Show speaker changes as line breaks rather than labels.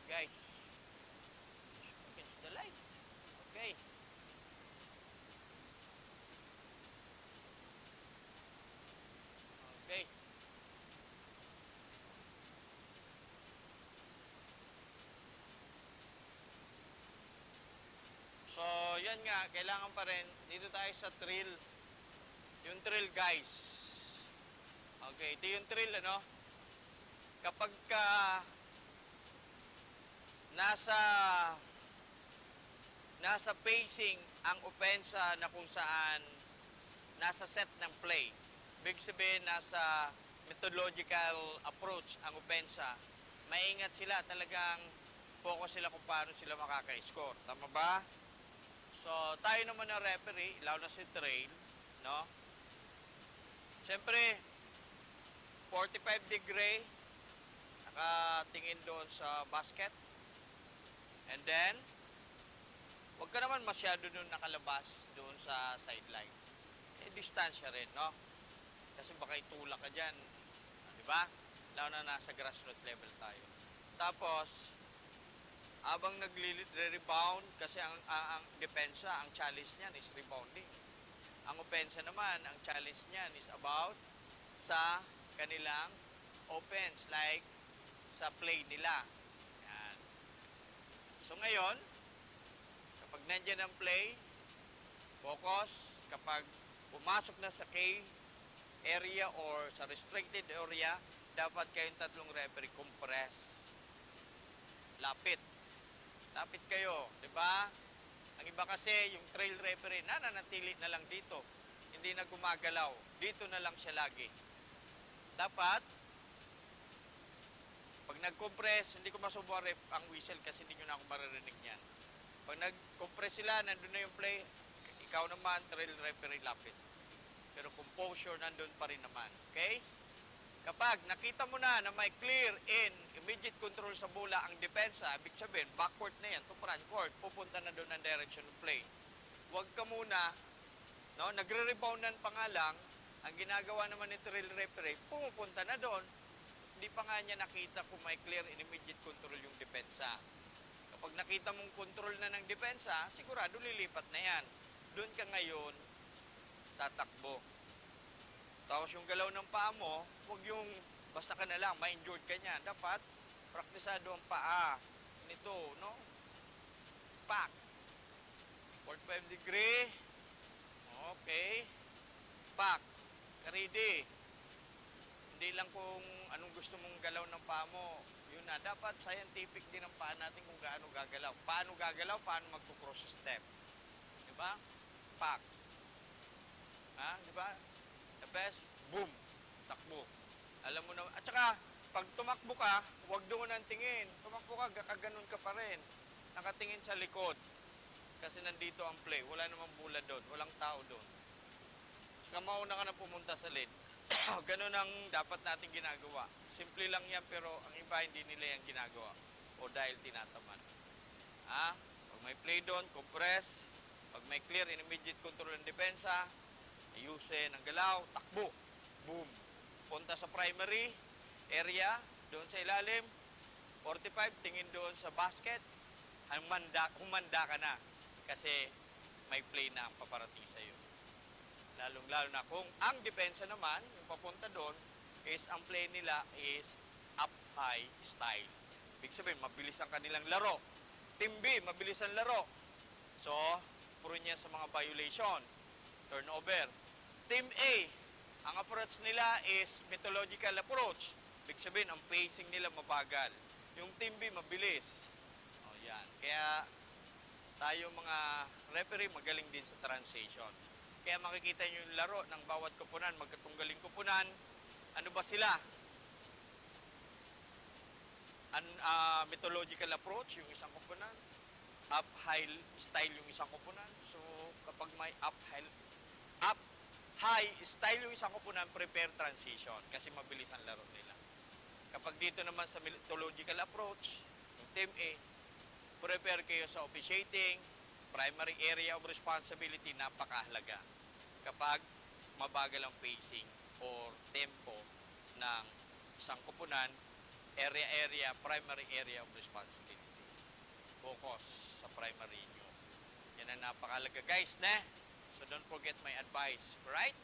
guys. Against the light. Okay. Okay. So, yan nga, kailangan pa rin. Dito tayo sa trail. Yung trail, guys. Okay, ito yung trail, ano? Kapag ka nasa nasa pacing ang opensa na kung saan nasa set ng play. Big sabihin, nasa methodological approach ang opensa. Maingat sila, talagang focus sila kung paano sila makaka-score. Tama ba? So, tayo naman na referee, lalo na si Trail, no? Siyempre, 45 degree, nakatingin doon sa basket. And then, huwag ka naman masyado doon nakalabas doon sa sideline. Eh, distansya rin, no? Kasi baka itulak ka dyan. Di ba? Lalo na nasa grassroots level tayo. Tapos, habang nagre-rebound, kasi ang depensa, ang challenge niyan is rebounding. Ang opensa naman, ang challenge niyan is about sa kanilang offense, like sa play nila. Yan. So ngayon, kapag nandiyan ang play, focus, kapag pumasok na sa K area or sa restricted area, dapat kayong tatlong referee compress. Lapit. Lapit kayo, di ba? Ang iba kasi, yung trail referee, nananatili na lang dito. Hindi na gumagalaw. Dito na lang siya lagi. Dapat, pag nag-compress, hindi ko masubukan ang whistle kasi hindi nyo na ako maririnig niyan. Pag nag-compress sila, nandun na yung play, ikaw naman, trail referee, lapit. Pero composure, nandun pa rin naman. Okay? Kapag nakita mo na may clear in immediate control sa bola ang depensa, ibig sabihin, backcourt na yan to front court, pupunta na doon ang direction of play. Huwag ka muna, no? Nagre-reboundan pa nga lang, ang ginagawa naman ni trail referee, pumupunta na doon. Hindi pa nga niya nakita kung may clear in immediate control yung depensa. Kapag nakita mong control na ng depensa, sigurado lilipat na yan. Doon ka ngayon, tatakbo. Tapos yung galaw ng paa mo, huwag yung basta ka na lang, ma-injured ka niyan. Dapat, praktisado ang paa. Nito, no? Pack. 45 degree. Okay. Pack. Ready. Hindi lang kung anong gusto mong galaw ng paa mo. Yun na. Dapat scientific din ang paa natin kung gaano gagalaw. Paano gagalaw, paano magpo-cross step. Diba? Pack. Ha? Diba? The best, boom, takbo. Alam mo na, at saka, pag tumakbo ka, huwag doon ang tingin. Tumakbo ka, kaganon ka pa rin. Nakatingin sa likod. Kasi nandito ang play. Wala namang bola doon. Walang tao doon. Saka mauna ka na pumunta sa lead. Ganon ang dapat natin ginagawa. Simple lang yan, pero ang iba hindi nila yan ginagawa. O dahil tinatamad. Pag may play doon, compress. Pag may clear and immediate control ng depensa, ayusin ang galaw, takbo, boom. Punta sa primary area, doon sa ilalim, 45, tingin doon sa basket, humanda ka na. Kasi may play na ang paparating sa'yo. Lalong-lalo na kung ang depensa naman, yung papunta doon, is ang play nila is up-high style. Ibig sabihin, mabilis ang kanilang laro. Team B, mabilis ang laro. So, puro niya sa mga violation, turnover. Team A, ang approach nila is methodological approach. Ibig sabihin, ang pacing nila mabagal. Yung Team B, mabilis. O, yan. Kaya, tayo mga referee, magaling din sa transition. Kaya makikita nyo yung laro ng bawat kupunan, magkatunggaling kupunan. Ano ba sila? Methodological approach, yung isang kupunan. Up-high style yung isang kupunan. So, kapag may up-high style yung isang kupunan, prepare transition kasi mabilis ang laro nila. Kapag dito naman sa methodological approach, yung Team A, prepare kayo sa officiating, primary area of responsibility, napakahalaga. Kapag mabagal ang pacing or tempo ng isang kupunan, primary area of responsibility. Focus sa primary nyo. Yan ang napakalaga guys, na? So don't forget my advice, right?